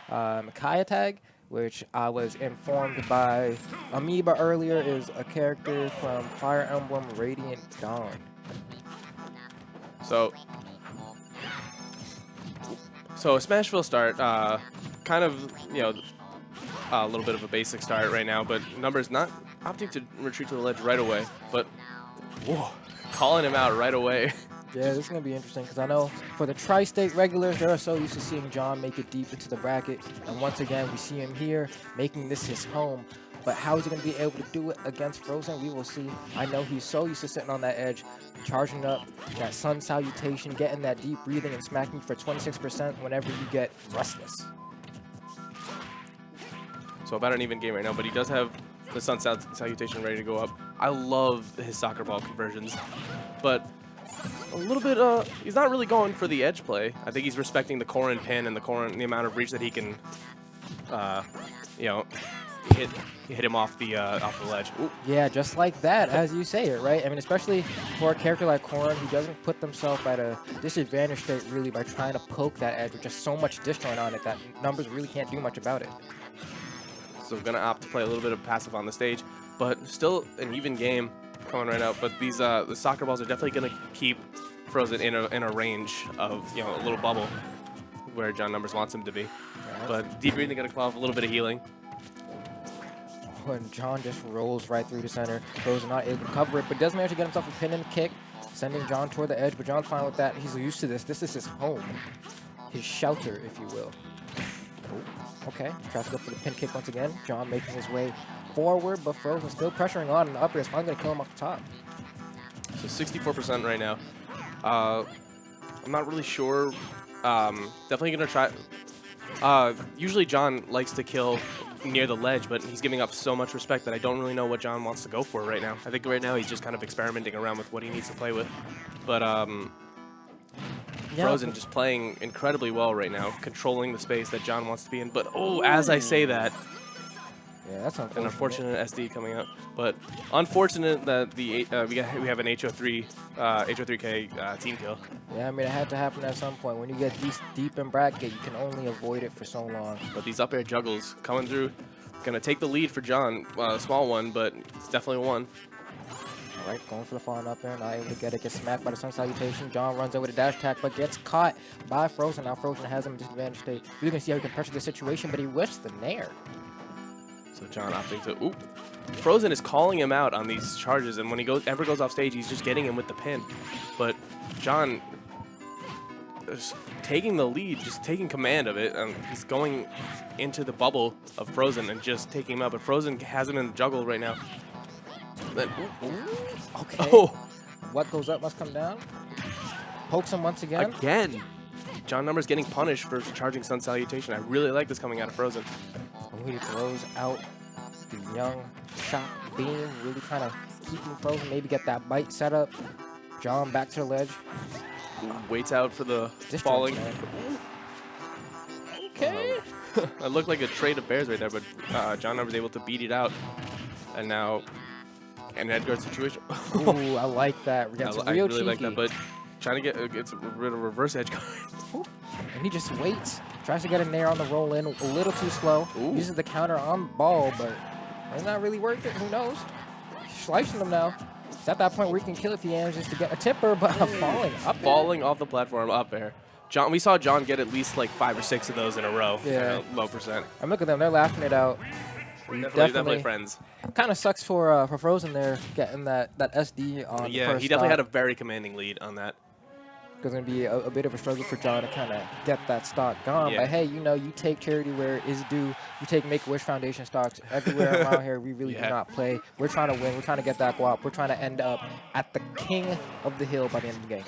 Kaya tag, which I was informed by Amoeba earlier is a character from Fire Emblem Radiant Dawn. So a Smashville start, kind of, you know, a little bit of a basic start right now, but Numbers not opting to retreat to the ledge right away, but whoa, calling him out right away. Yeah, this is going to be interesting because I know for the Tri-State regulars, they're so used to seeing John make it deep into the bracket. And once again, we see him here making this his home. But how is he going to be able to do it against Frozen? We will see. I know he's so used to sitting on that edge, charging up that sun salutation, getting that deep breathing and smacking for 26% whenever you get restless. So about an even game right now, but he does have the sun salutation ready to go up. I love his soccer ball conversions, but a little bit, he's not really going for the edge play. I think he's respecting the Corrin pin and the amount of reach that he can, you know, hit him off the ledge. Ooh. Yeah, just like that, as you say it, right? I mean, especially for a character like Corrin, who doesn't put themselves at a disadvantage state really by trying to poke that edge with just so much disjoint on it that Numbers really can't do much about it. So we're gonna opt to play a little bit of passive on the stage, but still an even game coming right out. But these the soccer balls are definitely gonna keep Frozen in a range of, you know, a little bubble where John Numbers wants him to be. Right. But deep breathing gonna call off a little bit of healing. When John just rolls right through the center, Frozen not able to cover it, but does manage to get himself a pin and kick, sending John toward the edge. But John's fine with that. He's used to this. This is his home, his shelter, if you will. Okay, tries to go for the pin kick once again. John making his way forward, but Frozen still pressuring on, and the up air is finally going to kill him off the top. So 64% right now. I'm not really sure. Definitely going to try. Usually John likes to kill near the ledge, but he's giving up so much respect that I don't really know what John wants to go for right now. I think right now he's just kind of experimenting around with what he needs to play with. But Frozen just playing incredibly well right now, controlling the space that John wants to be in. But oh, as I say that, yeah, that's unfortunate. An unfortunate SD coming out. But unfortunate that we have an Ho3K team kill. Yeah, I mean, it had to happen at some point. When you get these deep in bracket, you can only avoid it for so long. But these up air juggles coming through, gonna take the lead for John. A small one, but it's definitely one. All right, going for the falling up air, not able to get it, gets smacked by the sun salutation. John runs in with a dash attack, but gets caught by Frozen. Now Frozen has him in disadvantage state. You can see how he can pressure the situation, but he whiffs the nair. So John opting to, ooh. Frozen is calling him out on these charges, and when he ever goes off stage, he's just getting him with the pin. But John is taking the lead, just taking command of it, and he's going into the bubble of Frozen and just taking him out. But Frozen has him in the juggle right now. Then, okay. Oh. What goes up must come down. Pokes him once again. Again. John Numbers getting punished for charging Sun Salutation. I really like this coming out of Frozen. He throws out the young shock beam, really kind of keeping Frozen, maybe get that bite set up. John back to the ledge. Waits out for the falling. Okay. It looked like a trade of bears right there, but John Numbers able to beat it out. And now, an edge guard situation. Ooh, I like that. I really like that, but trying to get rid of reverse edge guard. And he just waits. Tries to get a nair on the roll in, a little too slow. Ooh. Uses the counter on ball, but it's not really worth it. Who knows? Slicing him now. It's at that point where he can kill if he manages to get a tipper, but falling up there. Falling off the platform up there. John, we saw John get at least like 5 or 6 of those in a row. Yeah. Low percent. And look at them. They're laughing it out. Definitely friends. Kind of sucks for Frozen there, getting that SD on Yeah, the first he definitely stock. had a very commanding lead on that. It's going to be a bit of a struggle for John to kind of get that stock gone. Yeah. But hey, you know, you take charity where it is due. You take Make-A-Wish Foundation stocks everywhere around here. We really do not play. We're trying to win. We're trying to get that guap. We're trying to end up at the king of the hill by the end of the game.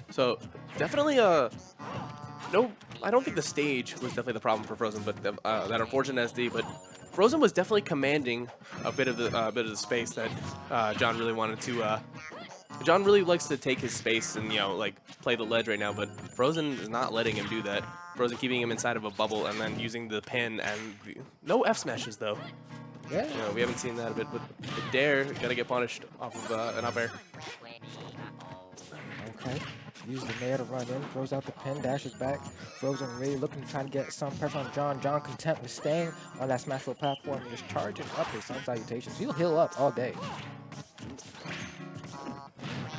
So definitely no, I don't think the stage was definitely the problem for Frozen, but that unfortunate SD. But Frozen was definitely commanding a bit of the space that John really wanted to. John really likes to take his space and, you know, like play the ledge right now, but Frozen is not letting him do that. Frozen keeping him inside of a bubble and then using the pin and no F smashes though. Yeah. You know, we haven't seen that a bit, but the dare gotta get punished off of an up air. Okay. Uses the nair to run in, throws out the pin, dashes back. Frozen really looking to try to get some pressure on John. John content with staying on that smash roll platform and just charging up his sun salutations. He'll heal up all day.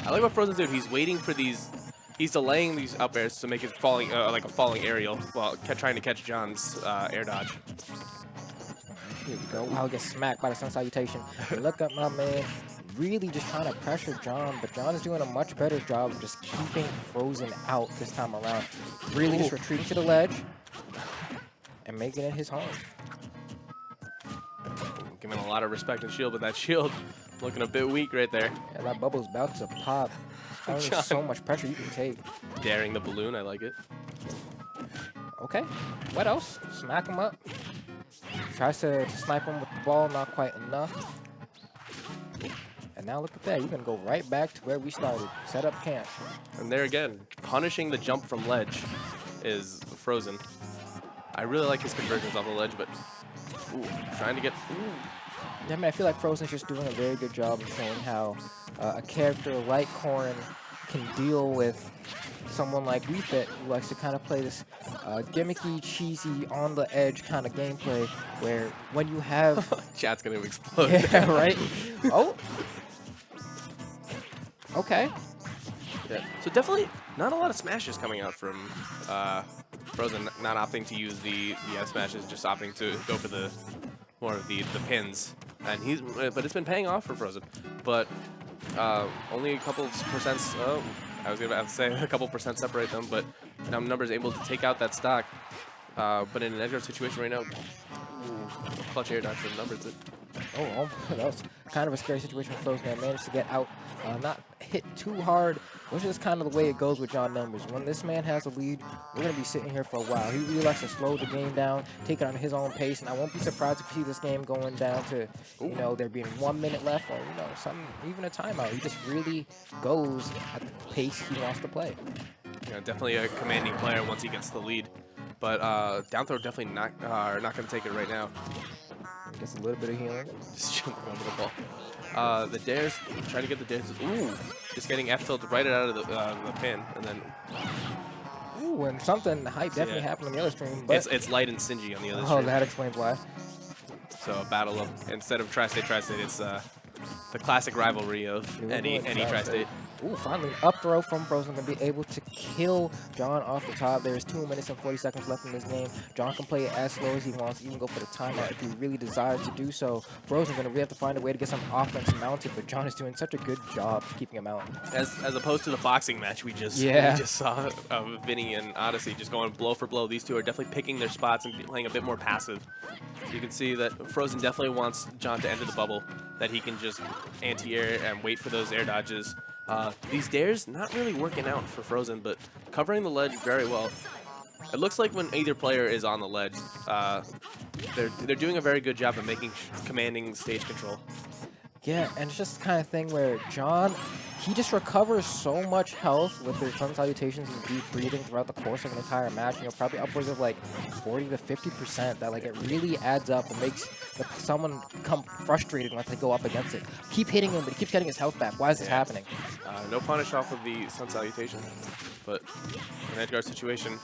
I like what Frozen's doing. He's waiting for these. He's delaying these up airs to make it falling, like a falling aerial, while trying to catch John's air dodge. Here we go. Wow, gets smacked by the sun salutation. And look at my man. Really just trying to pressure John, but John is doing a much better job of just keeping Frozen out this time around. Really just retreating to the ledge and making it his home. Giving a lot of respect and shield, but that shield looking a bit weak right there. Yeah, that bubble's about to pop. There's only so much pressure you can take. Daring the balloon, I like it. Okay, what else? Smack him up. Tries to snipe him with the ball, not quite enough. And now look at that, you're gonna go right back to where we started. Set up camp. And there again, punishing the jump from ledge is Frozen. I really like his conversions off the ledge, but trying to get... Yeah, I mean, I feel like Frozen's just doing a very good job of showing how a character like Corrin can deal with someone like Refit, who likes to kind of play this gimmicky, cheesy, on the edge kind of gameplay, where when you have... Chat's gonna explode. Yeah, right? Oh! Okay. Yeah. So definitely not a lot of smashes coming out from Frozen, not opting to use the F smashes, just opting to go for the more of the pins. And but it's been paying off for Frozen. But only a couple percents. Oh, I was gonna have to say a couple percent separate them, but numbers able to take out that stock. But in an edge guard situation right now, clutch air dodge for the numbers. Oh, that was kind of a scary situation for Frozen. I managed to get out, not hit too hard, which is kind of the way it goes with John Numbers. When this man has a lead, we're going to be sitting here for a while. He really likes to slow the game down, take it on his own pace, and I won't be surprised if you see this game going down to, you know, there being 1 minute left or, you know, even a timeout. He just really goes at the pace he wants to play. Yeah, definitely a commanding player once he gets the lead. But down throw definitely not going to take it right now. Gets a little bit of healing. Just jumping over the ball. The dares, trying to get the dares. Ooh, just getting F tilted right out of the pin, and then. Ooh, and something hype definitely happened on the other stream. But it's Light and Sinji on the other stream. stream. Oh, that explains why. So a battle of, instead of Tri-State, it's the classic rivalry of any Tri-State. Ooh, finally, up throw from Frozen going to be able to kill John off the top. There's 2 minutes and 40 seconds left in this game. John can play it as slow as he wants, even go for the timeout if he really desires to do so. Frozen's going to really have to find a way to get some offense mounted, but John is doing such a good job keeping him out. As opposed to the boxing match we just saw of Vinny and Odyssey just going blow for blow. These two are definitely picking their spots and playing a bit more passive. You can see that Frozen definitely wants John to enter the bubble, that he can just anti-air and wait for those air dodges. These dares not really working out for Frozen, but covering the ledge very well. It looks like when either player is on the ledge, they're doing a very good job of commanding stage control. Yeah, and it's just the kind of thing where John, he just recovers so much health with his sun salutations and deep breathing throughout the course of an entire match. You know, probably upwards of like 40 to 50%. That like it really adds up and makes someone become frustrated once they go up against it. Keep hitting him, but he keeps getting his health back. Why is this happening? No punish off of the sun salutation, but an edge guard situation.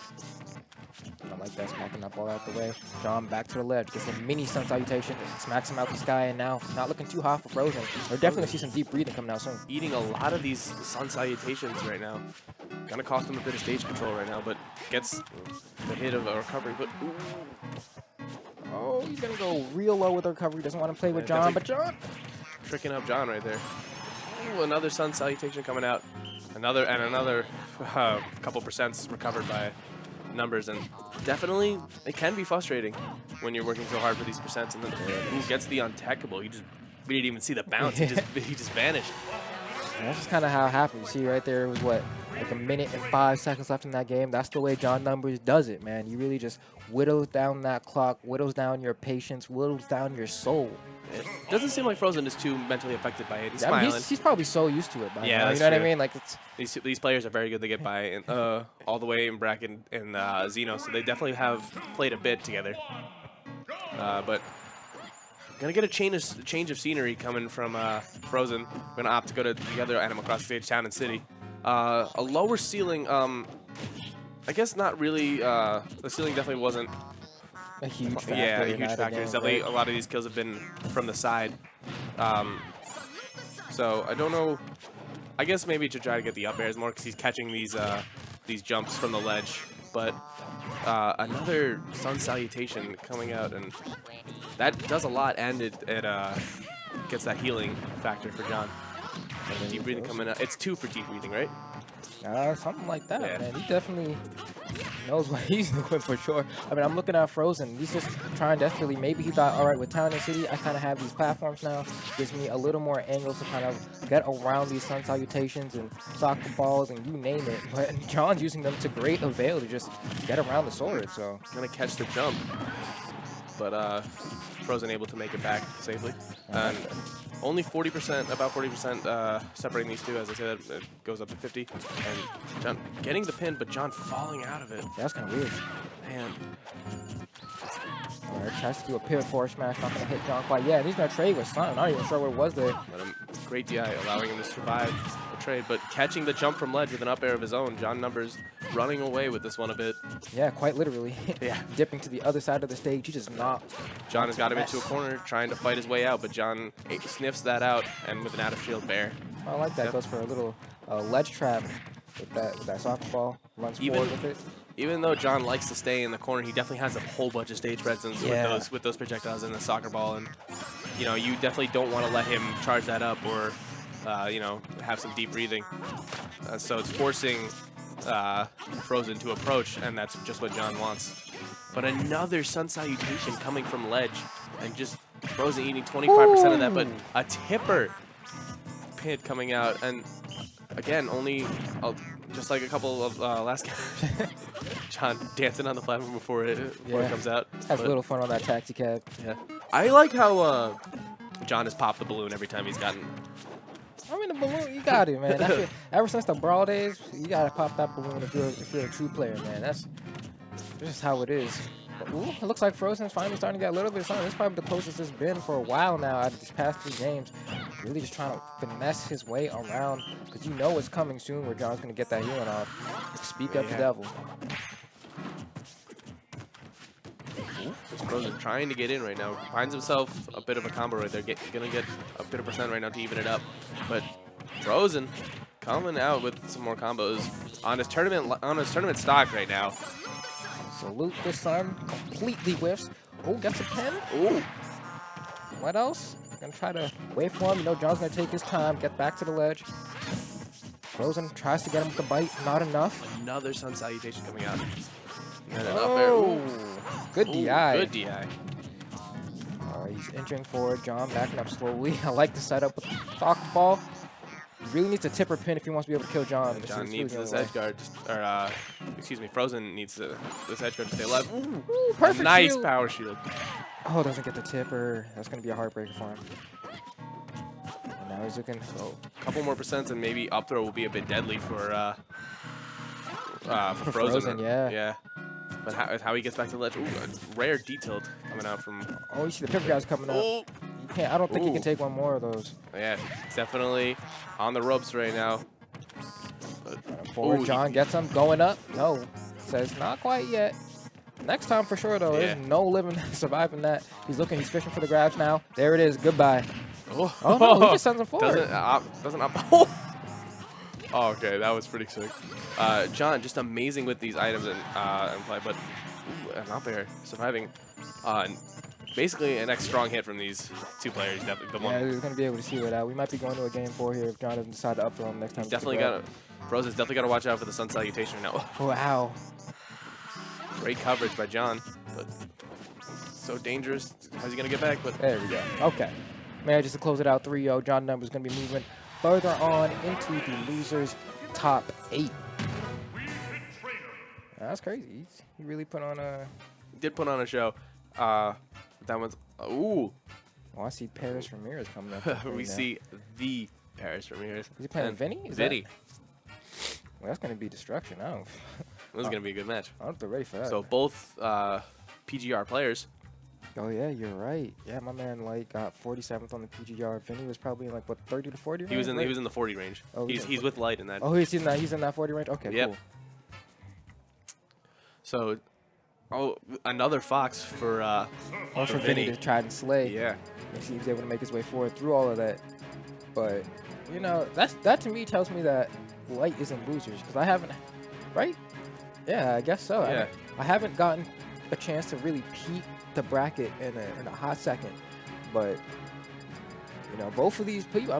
I like that, smacking that ball out the way. John back to the ledge, gets a mini sun salutation, smacks him out the sky, and now not looking too hot for Frozen. We're definitely going to see some deep breathing coming out soon. Eating a lot of these sun salutations right now. Gonna cost him a bit of stage control right now, but gets the hit of a recovery, but ooh. Oh, he's going to go real low with the recovery. Doesn't want to play with John, but John tricking up John right there. Ooh, another sun salutation coming out. Another couple percents recovered by Numbers, and definitely it can be frustrating when you're working so hard for these percents, and then gets the untechable. We didn't even see the bounce. He just vanished. And that's just kind of how it happened. You see right there, it was what, like 1 minute and 5 seconds left in that game. That's the way John Numbers does it, man. He really just whittles down that clock, whittles down your patience, whittles down your soul. It doesn't seem like Frozen is too mentally affected by it. He's I mean, smiling. he's probably so used to it by now. You know true. what I mean? Like these players are very good. They get by all the way in bracket in Xeno, so they definitely have played a bit together. But gonna get a change of scenery coming from Frozen. We're gonna opt to go to the other Animal Crossing stage, Town and City. A lower ceiling, I guess not really. The ceiling definitely wasn't. A huge factor. Yeah, a in huge either factor. game, It's definitely right? a lot of these kills have been from the side. So I don't know. I guess maybe to try to get the up airs more because he's catching these jumps from the ledge. But another sun salutation coming out, and that does a lot, and it gets that healing factor for John. And deep breathing coming out. It's 2 for deep breathing, right? Something like that, Yeah. man. He definitely knows what he's doing for sure. I mean, I'm looking at Frozen. He's just trying desperately. Maybe he thought, all right, with Town and City, I kind of have these platforms now. Gives me a little more angles to kind of get around these sun salutations and soccer balls and you name it. But John's using them to great avail to just get around the sword. So Gonna catch the jump, but Frozen able to make it back safely. And only 40%, about 40% separating these two. As I said, it goes up to 50. And John getting the pin, but John falling out of it. yeah, that's kind of weird. Man, All right, tries to do a pivot forward smash. Not going to hit John quite yet. And he's going to trade with Sun. I'm not even sure what it was there. but great DI, allowing him to survive the trade, but catching the jump from ledge with an up air of his own. John Numbers running away with this one a bit. Yeah, quite literally. Yeah. Dipping to the other side of the stage. He just not. John has got him into a corner, trying to fight his way out, but John sniffs that out, and with an out of shield bear. I like that. Yep. Goes for a little ledge trap with that soccer ball. Runs forward with it. Even though John likes to stay in the corner, he definitely has a whole bunch of stage presence with those projectiles and the soccer ball, and you know, you definitely don't want to let him charge that up or you know, have some deep breathing. So it's forcing Frozen to approach, and that's just what John wants. But another sun salutation coming from ledge, and just Frozen eating 25% of that, but a tipper pit coming out, and again, only just like a couple of last games. John dancing on the platform before it comes out. Has a little fun on that taxi cab. Yeah, I like how John has popped the balloon every time he's gotten. I mean, the balloon, you got it, man. Ever since the Brawl days, you gotta pop that balloon if you're a true player, man. That's just how it is. But, ooh, it looks like Frozen's finally starting to get a little bit of something. This is probably the closest it's been for a while now out of these past 3 games. Really just trying to finesse his way around, because you know it's coming soon where John's gonna get that healing off. Speak up the devil. Just Frozen trying to get in right now. Finds himself a bit of a combo right there. Gonna get a bit of percent right now to even it up. But Frozen coming out with some more combos on his tournament stock right now. Salute the Sun. Completely whiffs. Oh, gets a pin. Ooh. What else? Gonna try to wait for him. You know, John's gonna take his time, get back to the ledge. Frozen tries to get him with the bite. Not enough. Another sun salutation coming out. And an up air. Ooh. Good Ooh, DI. Good DI. He's inching forward. John backing up slowly. I like the setup with the soccer ball. He really needs a tipper pin if he wants to be able to kill John. And John needs this edge guard, excuse me, Frozen needs this edge guard to stay alive. Ooh, perfect nice shield. power shield. Oh, doesn't get the tipper. That's going to be a heartbreaker for him. And now he's looking. So a couple more percents and maybe up throw will be a bit deadly for Frozen. Yeah. But how he gets back to the ledge. Ooh, a rare detailed coming out from. Oh, you see the pivot guys coming up. Oh. You can't. I don't think he can take one more of those. Yeah, it's definitely on the ropes right now. Forward, John gets him going up. No, says not quite yet. Next time for sure though. Yeah. There's no living surviving that. He's fishing for the grabs now. There it is. Goodbye. Oh, no, he just sends him forward. Doesn't up. Oh, okay, that was pretty sick. John, just amazing with these items and play, but an up air surviving. Basically, a next strong hit from these 2 players. Definitely the one. Yeah, we're gonna be able to see it out. We might be going to a game 4 here if John doesn't decide to up throw him next time. He's definitely got. Frozen's definitely got to watch out for the sun salutation now. Wow. Great coverage by John, but so dangerous. How's he gonna get back? But there we go. Okay, man, just to close it out, 3-0. John Numbers gonna be moving further on into the losers top 8. That's crazy. He really put on a. Did put on a show. That one's ooh. Oh, I see Paris Ramirez coming up. We see the Paris Ramirez. Is he playing Vinny? Vinny. Well, that's going to be destruction. I don't. This is going to be a good match. I don't feel ready for that. So both PGR players Oh yeah, you're right. Yeah, my man Light got 47th on the PGR. Vinny was probably in like what 30 to 40 range. He was in right? he was in the 40 range. Oh, He's with Light in that. Oh, he's in that 40 range. Okay, Yep. cool. So, another Fox for For Vinny to try and slay. Yeah. And see if he's able to make his way forward through all of that. But you know, that to me tells me that Light isn't losers because I haven't, right? Yeah, I guess so. Yeah. I haven't gotten a chance to really peek the bracket in a hot second, but you know, both of these people.